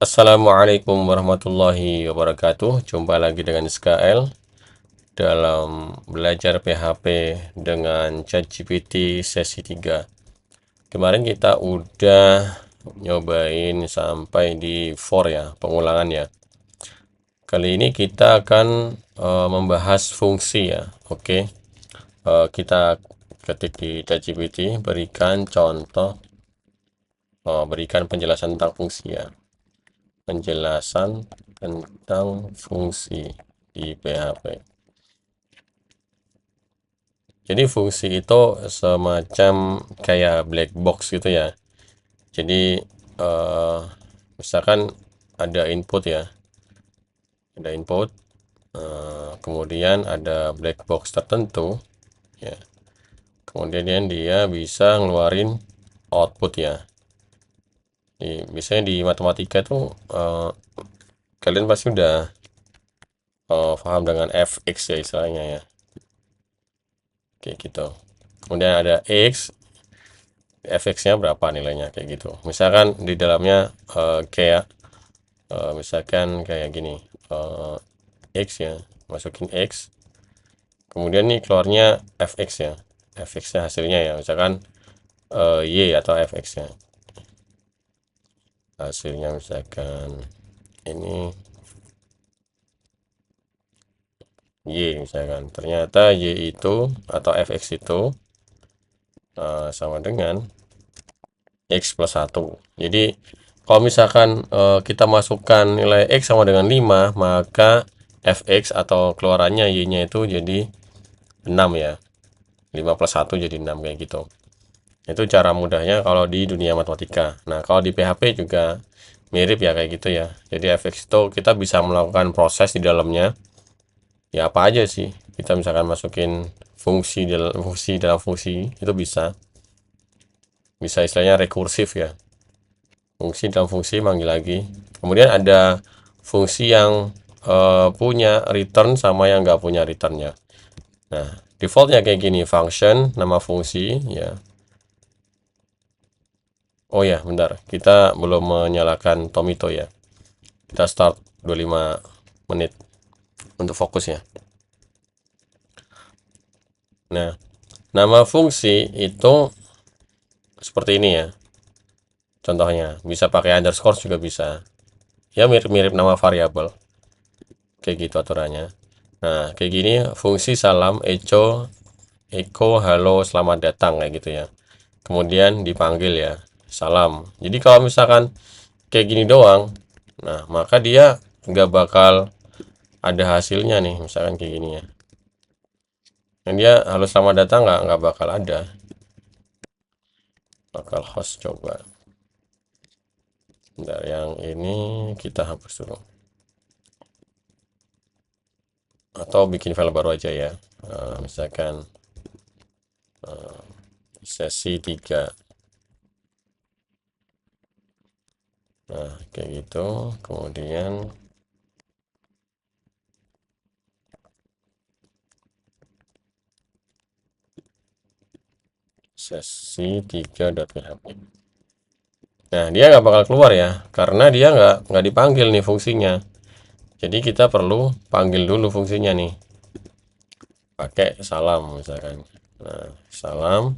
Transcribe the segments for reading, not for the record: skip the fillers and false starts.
Assalamualaikum warahmatullahi wabarakatuh. Jumpa lagi dengan SKL dalam belajar PHP dengan ChatGPT sesi 3. Kemarin kita udah nyobain sampai di 4 ya, pengulangan ya. Kali ini kita akan membahas fungsi ya. Oke. Kita ketik di ChatGPT, berikan contoh, berikan penjelasan tentang fungsi ya. Penjelasan tentang fungsi di PHP. Jadi fungsi itu semacam kayak black box gitu ya. Jadi misalkan ada input ya, ada input, kemudian ada black box tertentu ya. Kemudian dia bisa ngeluarin output ya. Misalnya di matematika tuh kalian pasti udah paham dengan fx ya istilahnya ya. Kayak gitu. Kemudian ada x, fx-nya berapa nilainya kayak gitu. Misalkan di dalamnya kayak misalkan kayak gini, x ya, masukin x. Kemudian nih keluarnya fx ya. Fx-nya hasilnya ya, misalkan y atau fx-nya. Hasilnya misalkan ini y misalkan. Ternyata y itu atau fx itu sama dengan x plus 1. Jadi kalau misalkan kita masukkan nilai x sama dengan 5, maka fx atau keluarannya y-nya itu jadi 6 ya. 5 plus 1 jadi 6 kayak gitu. Itu cara mudahnya kalau di dunia matematika. Nah, kalau di PHP juga mirip ya kayak gitu ya. Jadi fx itu kita bisa melakukan proses di dalamnya. Ya apa aja sih? Kita misalkan masukin fungsi dalam fungsi itu bisa. Bisa istilahnya rekursif ya. Fungsi dalam fungsi manggil lagi. Kemudian ada fungsi yang punya return sama yang nggak punya returnnya. Nah, defaultnya kayak gini, function nama fungsi ya. Oh ya, bentar, kita belum menyalakan Tomito ya. Kita start 25 menit untuk fokus ya. Nah, nama fungsi itu seperti ini ya. Contohnya, bisa pakai underscore juga bisa. Ya mirip-mirip nama variabel. Kayak gitu aturannya. Nah, kayak gini fungsi salam echo halo selamat datang kayak gitu ya. Kemudian dipanggil ya, salam. Jadi kalau misalkan kayak gini doang, nah maka dia nggak bakal ada hasilnya nih, misalkan kayak gini ya. Dan dia halo selamat datang nggak bakal ada. Bakal host coba. Bentar, yang ini kita hapus dulu. Atau bikin file baru aja ya. Misalkan sesi 3. Nah, kayak gitu. Kemudian sesi 3.php. Nah, dia nggak bakal keluar ya, karena dia nggak dipanggil nih fungsinya. Jadi kita perlu panggil dulu fungsinya nih. Pakai salam misalkan. Nah, salam,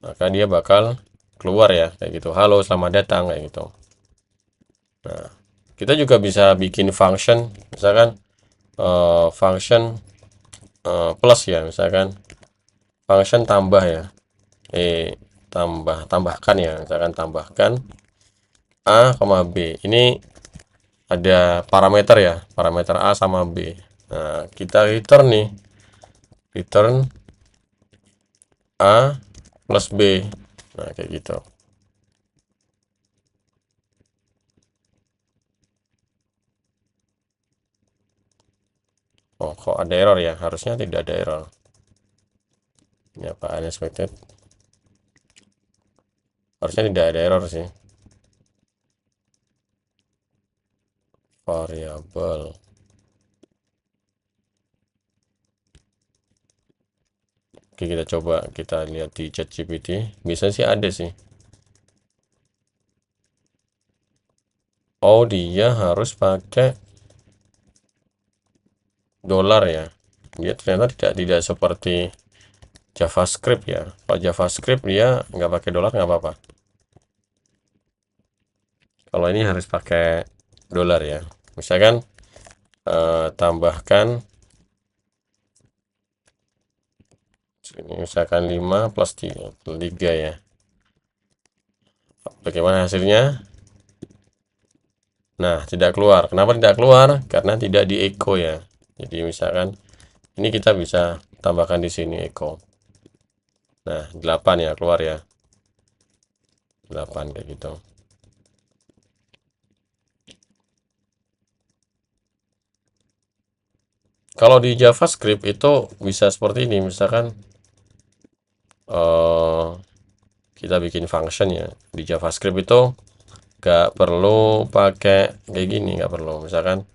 maka dia bakal keluar ya, kayak gitu. Halo, selamat datang, kayak gitu. Nah, kita juga bisa bikin function, misalkan function plus ya, misalkan function tambah ya. Tambahkan ya, misalkan tambahkan A, B. Ini ada parameter ya, parameter A sama B. Nah, kita return nih, return A plus B. Nah, kayak gitu. Oh, kok ada error ya? Harusnya tidak ada error. Ini apa? Unexpected. Harusnya tidak ada error sih. Variabel. Oke, kita coba kita lihat di ChatGPT. Bisa sih ada sih. Oh, dia harus pakai dolar ya. Dia ternyata tidak seperti JavaScript ya. Kalau JavaScript dia nggak pakai dolar nggak apa-apa. Kalau ini harus pakai dolar ya. Misalkan tambahkan sini, misalkan 5 plus 3 ya. Bagaimana hasilnya? Nah, tidak keluar. Kenapa tidak keluar? Karena tidak di echo ya. Jadi misalkan ini kita bisa tambahkan di sini echo. Nah, 8 ya keluar ya. 8 kayak gitu. Kalau di JavaScript itu bisa seperti ini, misalkan eh, kita bikin function ya. Di JavaScript itu nggak perlu pakai kayak gini, nggak perlu. Misalkan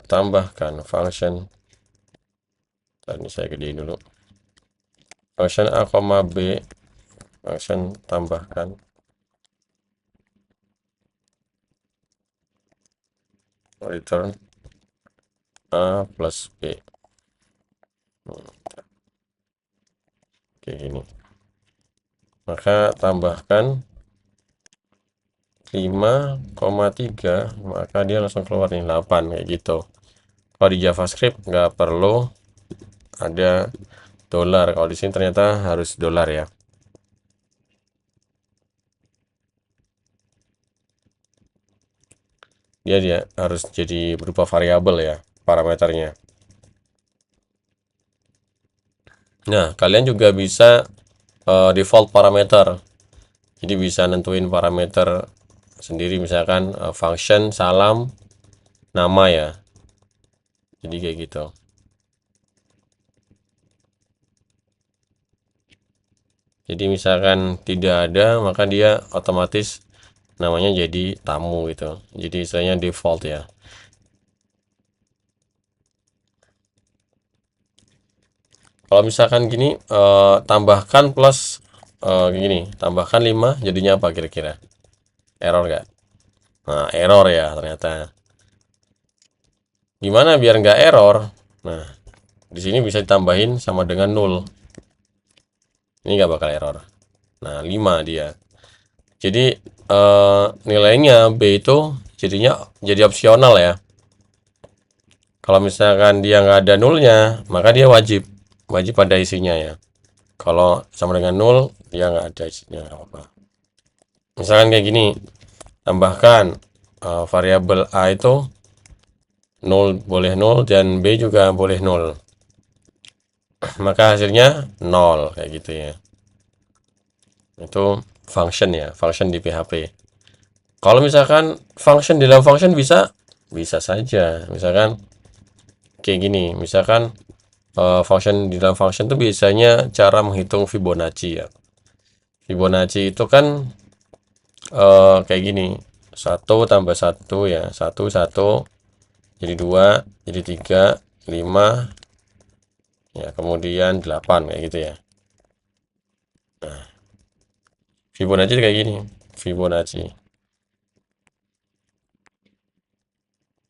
tambahkan function. Tadi saya gedein dulu. Function a, b, function tambahkan return a plus b. Kayak gini. Maka tambahkan 5,3, maka dia langsung keluar nih 8 kayak gitu. Kalau di JavaScript nggak perlu ada dolar. Kalau di sini ternyata harus dolar ya. Dia harus jadi berupa variabel ya parameternya. Nah, kalian juga bisa default parameter. Jadi bisa nentuin parameter sendiri, misalkan function salam nama ya. Jadi kayak gitu. Jadi misalkan tidak ada, maka dia otomatis namanya jadi tamu gitu. Jadi istilahnya default ya. Kalau misalkan gini tambahkan plus gini, tambahkan 5 jadinya apa kira-kira? Error nggak? Nah, error ya ternyata. Gimana biar nggak error? Nah, di sini bisa ditambahin sama dengan 0. Ini nggak bakal error. Nah, 5 dia. Jadi nilainya B itu jadinya jadi opsional ya. Kalau misalkan dia nggak ada nulnya, maka dia wajib pada isinya ya. Kalau sama dengan 0, dia nggak ada isinya, nggak apa-apa. Misalkan kayak gini, tambahkan variabel A itu 0 boleh 0 dan B juga boleh 0. Maka hasilnya 0 kayak gitu ya. Itu function ya, function di PHP. Kalau misalkan function di dalam function bisa saja. Misalkan kayak gini, misalkan function di dalam function itu biasanya cara menghitung Fibonacci ya. Fibonacci itu kan kayak gini, 1 tambah 1 ya, 1 jadi 2 jadi 3 5 ya, kemudian 8 kayak gitu ya. Nah, Fibonacci kayak gini, Fibonacci.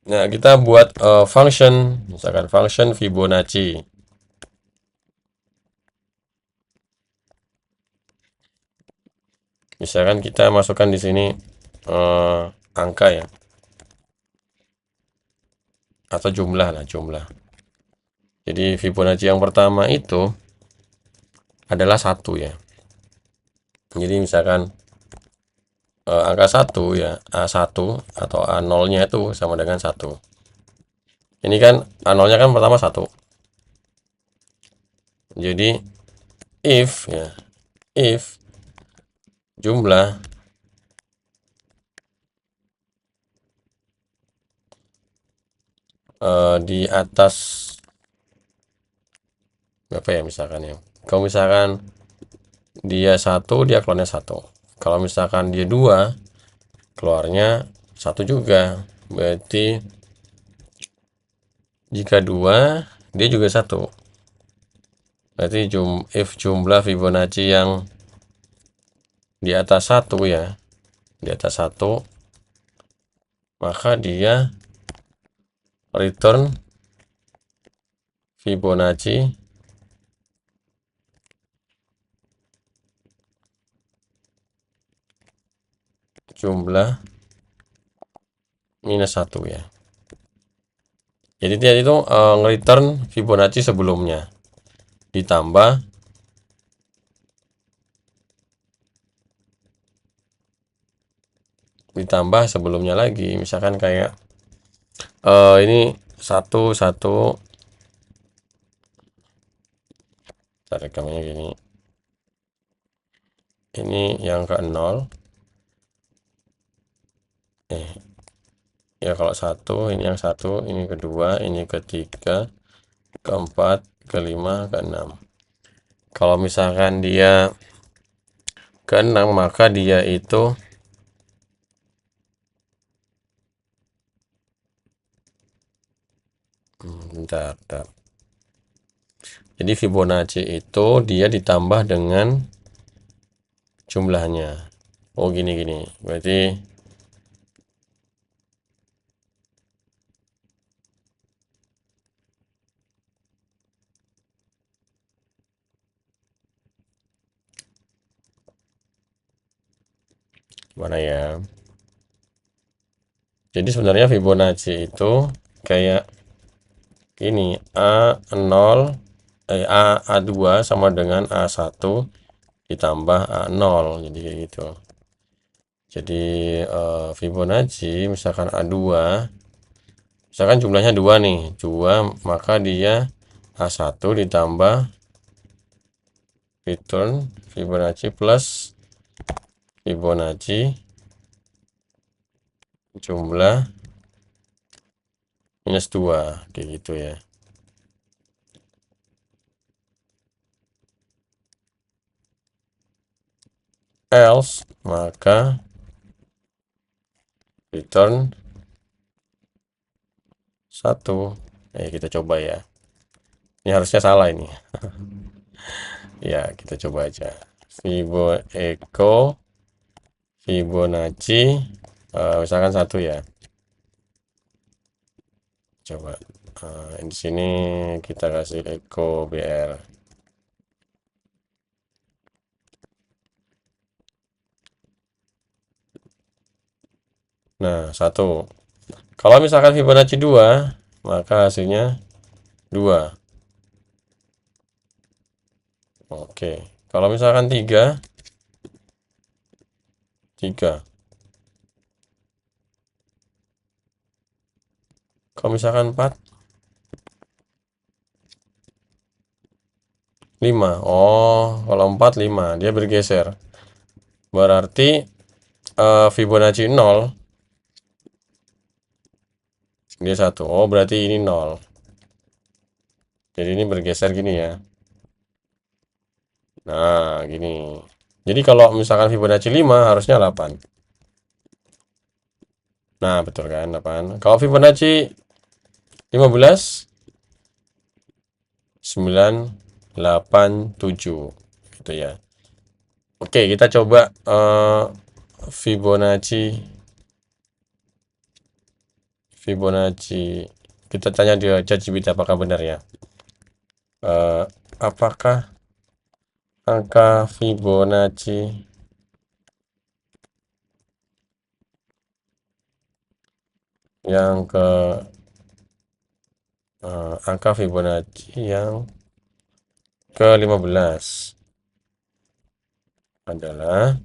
Nah, kita buat function, misalkan function Fibonacci. Misalkan kita masukkan di sini angka ya, atau jumlah lah, jumlah. Jadi Fibonacci yang pertama itu adalah 1 ya. Jadi misalkan angka 1 ya, A1 atau A0-nya itu sama dengan 1. Ini kan A0-nya kan pertama 1. Jadi if ya, if jumlah di atas berapa ya misalkan ya. Kalau misalkan dia 1, dia keluarnya 1. Kalau misalkan dia 2, keluarnya 1 juga. Berarti jika 2, dia juga 1. Berarti if jumlah Fibonacci yang di atas 1 ya, di atas 1 maka dia return Fibonacci jumlah minus 1 ya. Jadi dia itu nge-return Fibonacci sebelumnya ditambah sebelumnya lagi, misalkan kayak ini satu rekamnya gini, ini yang ke 0 ya, kalau satu ini yang satu, ini kedua, ini ketiga, keempat, kelima, keenam. Kalau misalkan dia keenam, maka dia itu bentar. Jadi Fibonacci itu dia ditambah dengan jumlahnya. Oh gini. Berarti gimana ya? Jadi sebenarnya Fibonacci itu kayak ini A0 A2 sama dengan A1 ditambah A0, jadi kayak gitu. Jadi Fibonacci misalkan A2, misalkan jumlahnya 2 nih, 2, maka dia A1 ditambah return Fibonacci plus Fibonacci jumlah minus 2, kayak gitu ya. Else, maka return 1. Kita coba ya. Ini harusnya salah ini. Ya, kita coba aja. Fibonacci misalkan 1 ya. Coba di sini kita kasih echo BR. Nah, 1. Kalau misalkan Fibonacci 2, maka hasilnya 2. Oke. Kalau misalkan 3, 3. Kalau misalkan 4, 5. Oh, kalau 4, 5. Dia bergeser. Berarti Fibonacci 0, dia 1. Oh, berarti ini 0. Jadi ini bergeser gini ya. Nah, gini. Jadi kalau misalkan Fibonacci 5, harusnya 8. Nah, betul kan, 8. Kalau Fibonacci 15, 9, 8, 7. Gitu ya. Oke, kita coba Fibonacci. Kita tanya di ChatGPT apakah benar ya. Apakah angka Fibonacci yang angka Fibonacci yang ke-15 adalah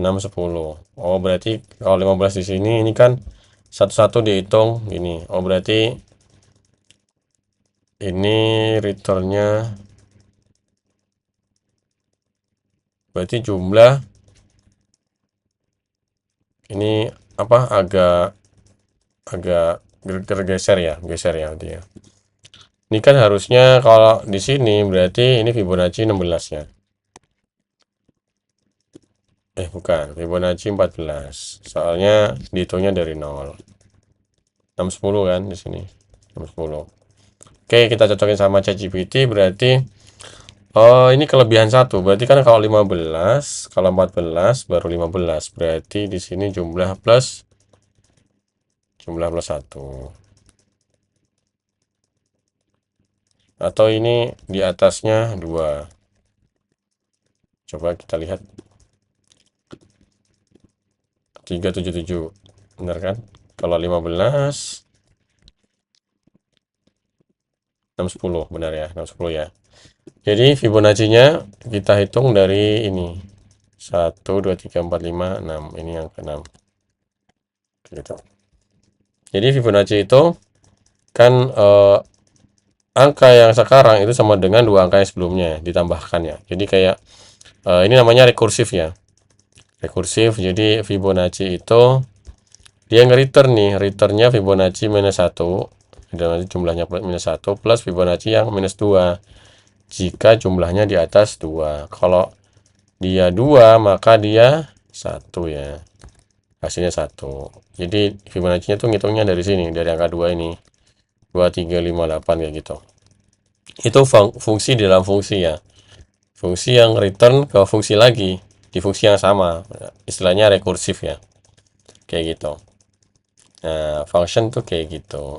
6, 10. Oh, berarti kalau 15 di sini, ini kan satu-satu dihitung gini. Oh, berarti ini returnnya, berarti jumlah ini apa, agak tergeser ya, geser ya dia. Ini kan harusnya kalau di sini berarti ini Fibonacci 16 ya. Bukan, Fibonacci 14. Soalnya dihitungnya dari 0. 6, 10 kan di sini. 6, 10. Oke, kita cocokin sama ChatGPT berarti oh ini kelebihan satu. Berarti kan kalau 15, kalau 14 baru 15. Berarti di sini jumlah plus satu. Atau ini di atasnya 2. Coba kita lihat 377. Benar kan? Kalau 15 610 benar ya, 610 ya. Jadi Fibonacci-nya kita hitung dari ini. 1 2 3 4 5 6. Ini yang ke-6. Gitu. Jadi Fibonacci itu kan angka yang sekarang itu sama dengan dua angka yang sebelumnya ditambahkan ya. Jadi kayak ini namanya rekursif ya. Rekursif. Jadi Fibonacci itu dia nge-return nih, returnnya Fibonacci minus 1, dan jumlahnya minus 1 plus Fibonacci yang minus 2 jika jumlahnya di atas 2. Kalau dia 2 maka dia 1 ya, hasilnya 1. Jadi Fibonacci-nya tuh ngitungnya dari sini, dari angka 2 ini, 2 3 5 8 kayak gitu. Itu fungsi di dalam fungsi ya, fungsi yang return ke fungsi lagi di fungsi yang sama, istilahnya rekursif ya, kayak gitu. Nah, function tuh kayak gitu.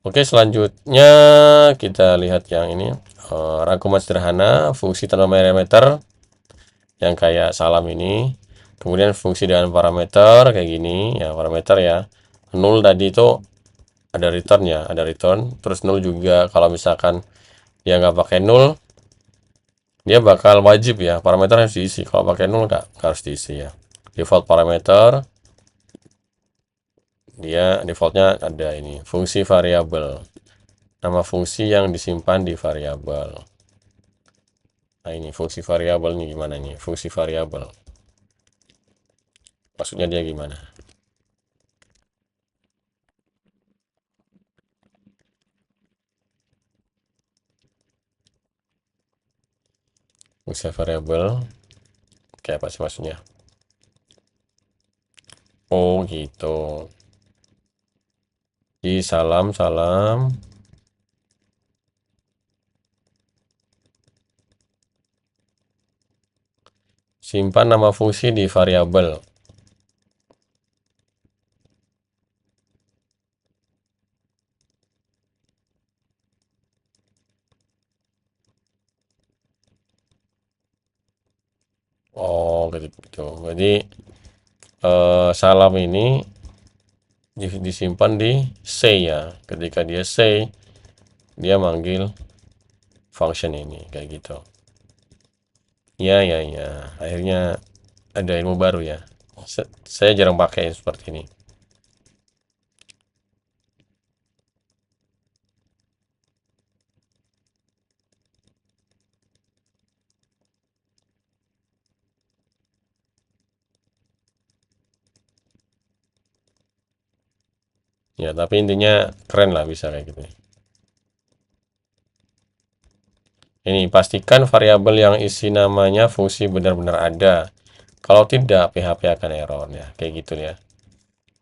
Oke, selanjutnya kita lihat yang ini, rangkuman sederhana fungsi tanpa parameter yang kayak salam ini. Kemudian fungsi dengan parameter kayak gini ya, parameter ya. 0 tadi itu ada return ya, ada return. Terus 0 juga kalau misalkan dia nggak pakai 0, dia bakal wajib ya, parameter harus diisi. Kalau pakai 0 nggak harus diisi ya. Default parameter, dia defaultnya ada ini, fungsi variabel. Nama fungsi yang disimpan di variabel. Nah ini fungsi variabel nih gimana nih? Fungsi variabel. Maksudnya dia gimana? Fungsi variabel kayak apa sih maksudnya? Oh gitu. Di salam simpan nama fungsi di variabel. Oh gitu. Jadi salam ini disimpan di say ya. Ketika dia say, dia manggil function ini kayak gitu. Ya. Akhirnya ada ilmu baru ya. Saya jarang pakai seperti ini. Ya, tapi intinya keren lah bisa kayak gitu. Ini pastikan variabel yang isi namanya fungsi benar-benar ada. Kalau tidak, PHP akan error ya, kayak gitu ya.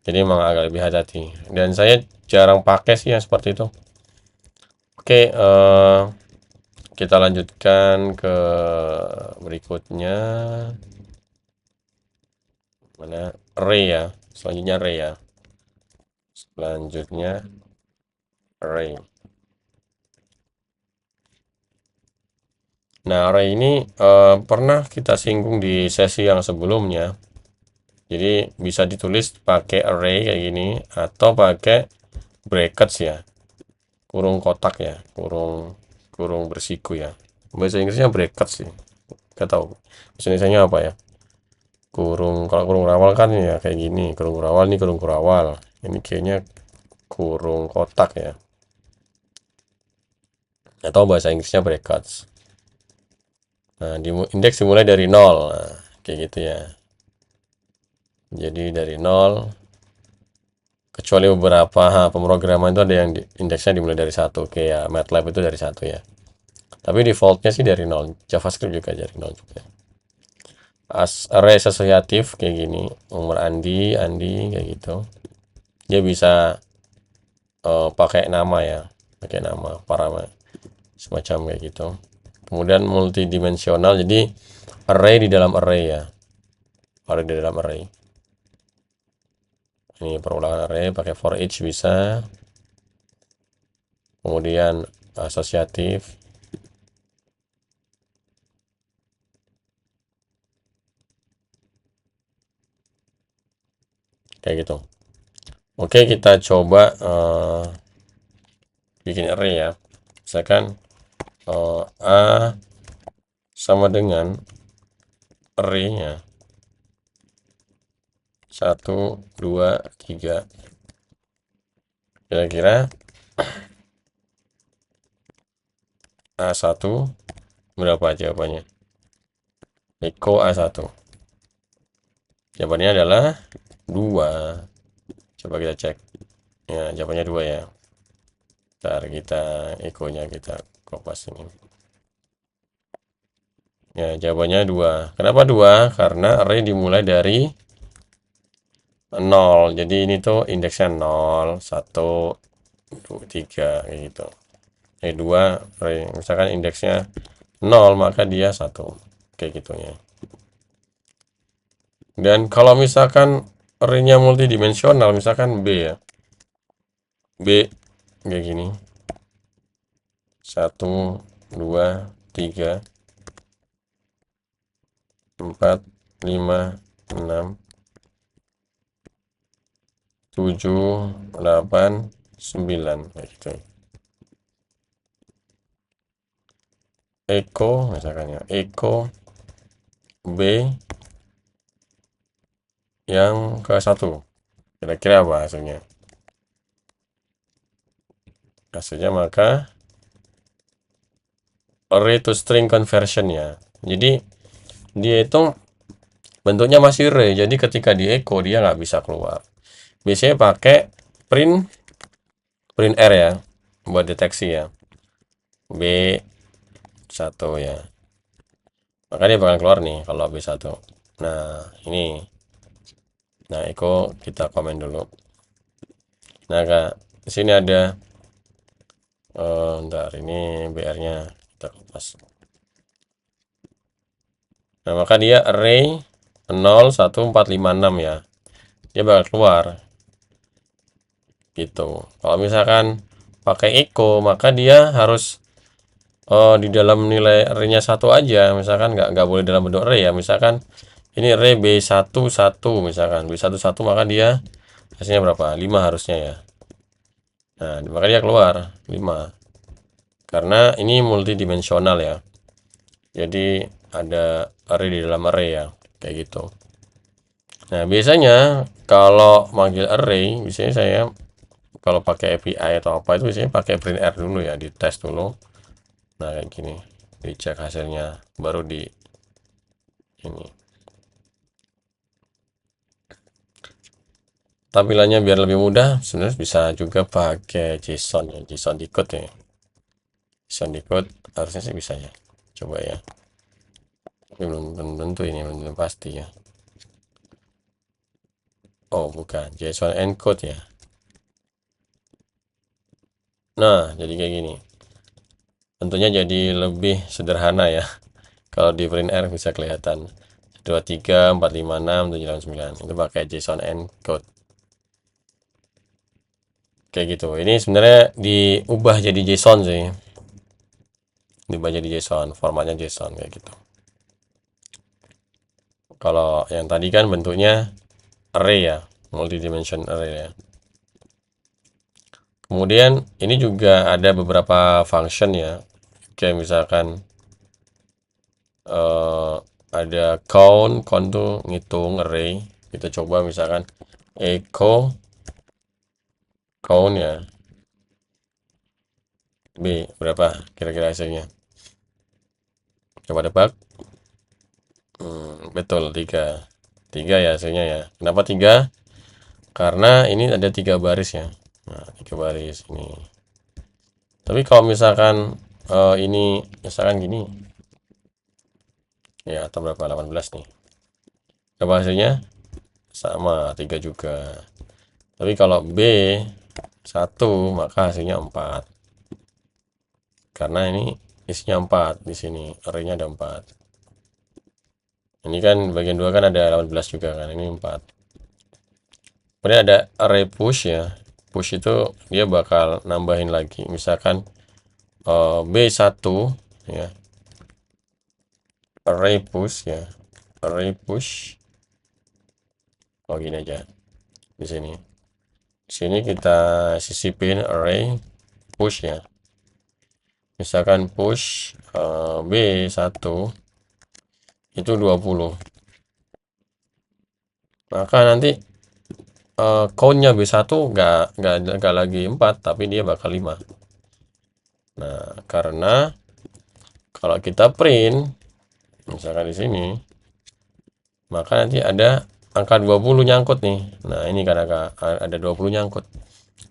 Jadi memang agak lebih hati-hati. Dan saya jarang pakai sih yang seperti itu. Oke, kita lanjutkan ke berikutnya. Mana? Array ya. Selanjutnya array ya. Selanjutnya array. Nah, array ini pernah kita singgung di sesi yang sebelumnya. Jadi bisa ditulis pakai array kayak gini atau pakai brackets ya. Kurung kotak ya, kurung bersiku ya. Bahasa Inggrisnya brackets sih. Gak tahu. Bahasa Indonesia apa ya? Kalau kurung rawal kan ya kayak gini. Kurung rawal nih kurung kurawal. Ini kayaknya kurung kotak ya. Atau bahasa Inggrisnya brackets. Nah, indeks dimulai dari 0. Nah, kayak gitu ya. Jadi dari 0, kecuali beberapa pemrograman itu ada yang indeksnya dimulai dari 1, kayak MATLAB itu dari 1 ya. Tapi defaultnya sih dari 0. JavaScript juga dari 0 juga. Array asosiatif kayak gini, umur Andi kayak gitu. Dia bisa pakai nama ya. pakai nama parameter semacam kayak gitu. Kemudian multidimensional, jadi array di dalam array ya, array di dalam array. Ini perulangan array pakai for each bisa. Kemudian asosiatif, kayak gitu. Oke, kita coba bikin array ya. Misalkan A sama dengan array-nya 1, 2, 3. Kira-kira A1 berapa jawabannya? Eko A1. Jawabannya adalah 2. Coba kita cek. Ya, jawabannya 2 ya. Ntar kita ekonya kita kopas ini. Ya, jawabannya 2. Kenapa 2? Karena array dimulai dari 0. Jadi ini tuh indeksnya 0, 1, 2, 3 kayak gitu. 2 array. Misalkan indeksnya 0, maka dia 1. Kayak gitu ya. Dan kalau misalkan array-nya multidimensional, misalkan B ya. B kayak gini. 1, 2, 3, 4, 5, 6, 7, 8, 9 kayak gitu. Eko misalkan ya, Eko B yang ke 1. Kira-kira apa hasilnya? Hasilnya maka array to string conversion ya. Jadi dia itu bentuknya masih array. Jadi ketika di echo dia nggak bisa keluar. Biasanya pakai print R ya buat deteksi ya. B1 ya. Maka dia bakal keluar nih kalau B1. Nah, ini. Nah, echo kita komen dulu. Nah, Kak, di sini ada ntar ini BR-nya kita kopas. Nah, maka dia array 0, 1, 4, 5, 6 ya. Dia bakal keluar. Gitu. Kalau misalkan pakai echo, maka dia harus di dalam nilai array-nya 1 aja. Misalkan nggak boleh dalam bentuk array ya. Misalkan ini array B1, 1 misalkan. B1, 1 maka dia hasilnya berapa? 5 harusnya ya. Nah, maka dia keluar 5. Karena ini multidimensional ya. Jadi ada array di dalam array ya. Kayak gitu. Nah, biasanya kalau manggil array, biasanya saya kalau pakai API atau apa itu biasanya pakai print R dulu ya, dites dulu. Nah, kayak gini. Dicek hasilnya baru di ini. Tampilannya biar lebih mudah, sebenarnya bisa juga pakai JSON ya, JSON decode ya. JSON decode harusnya sih bisa ya. Coba ya. Tapi belum tentu ini, belum pasti ya. Oh, bukan. JSON encode ya. Nah, jadi kayak gini. Tentunya jadi lebih sederhana ya. Kalau di print R bisa kelihatan 2, 3, 4, 5, 6, 7, 8, 9. Itu pakai JSON encode. Kayak gitu. Ini sebenarnya diubah jadi JSON sih. Diubah jadi JSON, formatnya JSON kayak gitu. Kalau yang tadi kan bentuknya array ya, multidimension array ya. Kemudian ini juga ada beberapa function ya. Kayak misalkan ada count tuh ngitung array. Kita coba misalkan echo count ya. B berapa kira-kira hasilnya? Coba tebak. Betul 3. 3 ya hasilnya ya. Kenapa 3? Karena ini ada 3 baris ya. Nah, 3 baris ini. Tapi kalau misalkan ini misalkan gini. Ya, atau berapa? 18 nih. Berapa hasilnya? Sama 3 juga. Tapi kalau B 1 maka hasilnya 4. karena ini isinya 4 di sini, arraynya ada 4. Ini kan bagian 2 kan ada 18 juga kan, ini 4. Kemudian ada array push ya. Push itu dia bakal nambahin lagi, misalkan B1 ya. Array push ya. Array push. Oh gini aja. Di sini. Di sini kita sisipin array push ya. Misalkan push B1 itu 20. Maka nanti countnya B1 nggak lagi 4, tapi dia bakal 5. Nah, karena kalau kita print misalkan di sini, maka nanti ada angka 20 nyangkut nih. Nah, ini karena ada 20 nyangkut.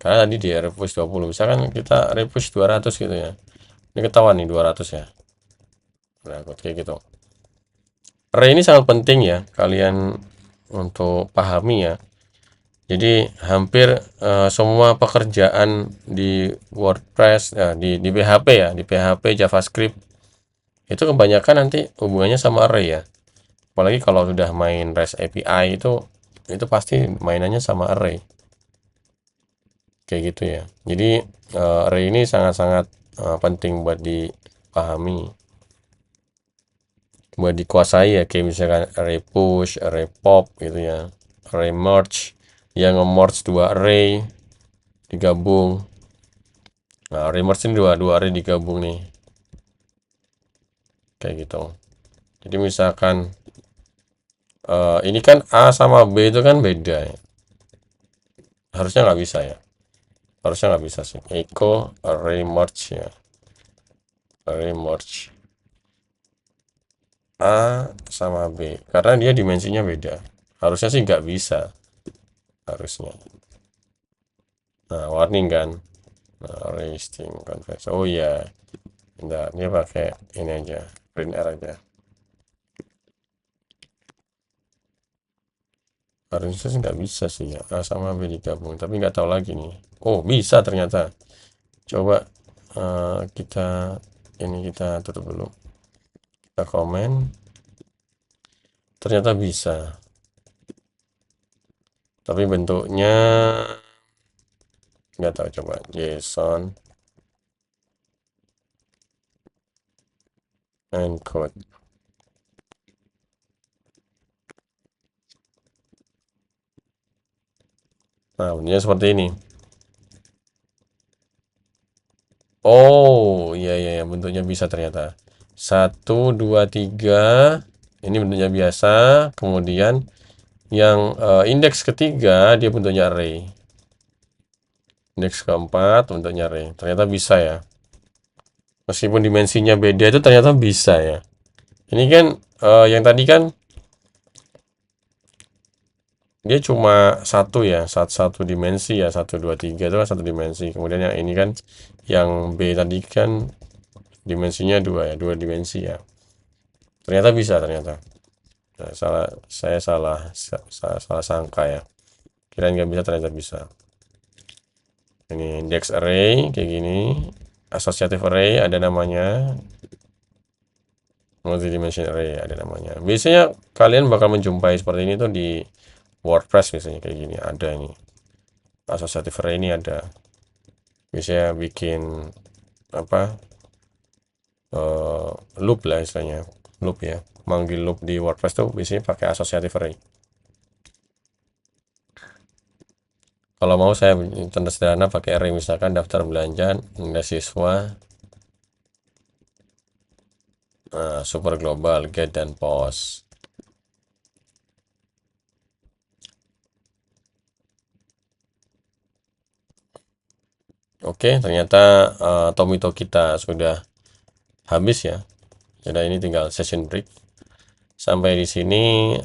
Karena tadi di repush 20. Misalkan kita repush 200 gitu ya. Ini ketahuan nih 200 ya. Nah, kayak gitu. Array ini sangat penting ya kalian untuk pahami ya. Jadi hampir semua pekerjaan di WordPress di PHP ya, di PHP JavaScript itu kebanyakan nanti hubungannya sama array ya. Apalagi kalau sudah main REST API itu pasti mainannya sama array. Kayak gitu ya. Jadi array ini sangat-sangat penting buat dipahami, buat dikuasai ya, kayak misalkan array push, array pop gitu ya, array merge yang nge-merge 2 array digabung. Nah, array merge ini dua array digabung nih. Kayak gitu. Jadi misalkan ini kan A sama B itu kan beda ya. Harusnya nggak bisa ya. Harusnya nggak bisa sih. Echo array merge ya. Array merge A sama B. Karena dia dimensinya beda. Harusnya sih nggak bisa. Harusnya. Nah, warning kan. Nah, array string converse. Oh iya. Bentar, dia pakai ini aja. Print R aja. Harusnya sih nggak bisa sih ya. A sama B digabung. Tapi nggak tahu lagi nih. Oh, bisa ternyata. Coba kita tutup dulu. Kita komen. Ternyata bisa. Tapi bentuknya nggak tahu, coba JSON encode. Nah, bentuknya seperti ini. Oh, iya iya iya, bentuknya bisa ternyata. 1 2 3. Ini bentuknya biasa. Kemudian yang indeks ketiga dia bentuknya array. Indeks keempat bentuknya array. Ternyata bisa ya. Meskipun dimensinya beda itu ternyata bisa ya. Ini kan yang tadi kan dia cuma satu ya, satu dimensi ya, 1 2 3 itu kan satu dimensi. Kemudian yang ini kan yang B tadi kan dimensinya 2 ya, 2 dimensi ya. Ternyata bisa ternyata. Nah, saya salah sangka ya. Kirain nggak bisa, ternyata bisa. Ini index array kayak gini. Associative array ada namanya. Multi-dimension array ada namanya. Biasanya kalian bakal menjumpai seperti ini tuh di WordPress, biasanya kayak gini ada ini. Associative array ini ada. Biasanya bikin apa? Loop lah istilahnya. Loop ya. Manggil loop di WordPress tuh biasanya pakai associative array. Kalau mau saya contoh sederhana pakai array, misalkan daftar belanja, ada siswa, super global, get dan post. Oke, ternyata Tomito kita sudah habis ya. Jadi ini tinggal session break. Sampai di sini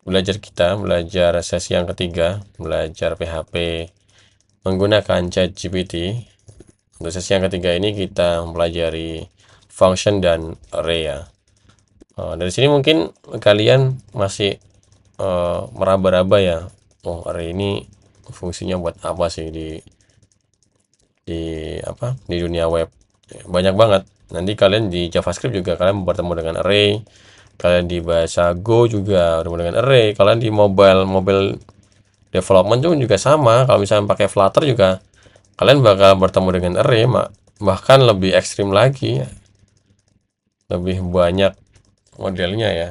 belajar sesi yang ketiga, belajar PHP menggunakan ChatGPT. Untuk sesi yang ketiga ini kita mempelajari function dan array ya. Dari sini mungkin kalian masih meraba-raba ya. Oh, array ini fungsinya buat apa sih di dunia web? banyak banget. Nanti kalian di JavaScript juga kalian bertemu dengan array, kalian di bahasa Go juga bertemu dengan array, kalian di mobile development juga sama. Kalau misalnya pakai Flutter juga kalian bakal bertemu dengan array, bahkan lebih ekstrim lagi, lebih banyak modelnya ya.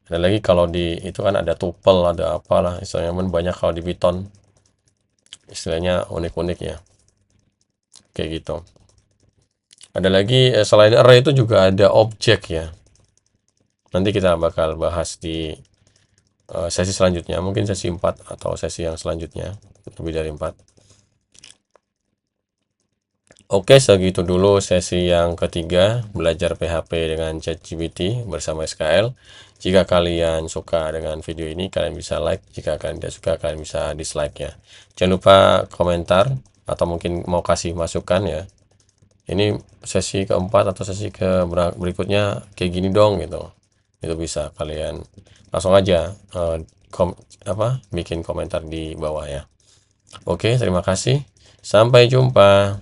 Ada lagi kalau di itu kan ada tuple, ada apalah istilahnya, banyak kalau di Python istilahnya unik-unik ya, kayak gitu. Ada lagi selain array itu juga ada objek ya. Nanti kita bakal bahas di sesi selanjutnya, mungkin sesi 4 atau sesi yang selanjutnya, lebih dari 4. Oke, segitu dulu sesi yang ketiga, belajar PHP dengan ChatGPT bersama SKL. Jika kalian suka dengan video ini, kalian bisa like. Jika kalian tidak suka, kalian bisa dislike ya. Jangan lupa komentar atau mungkin mau kasih masukan ya. Ini sesi keempat atau sesi berikutnya kayak gini dong gitu. Itu bisa kalian langsung aja bikin komentar di bawah ya. Oke, terima kasih. Sampai jumpa.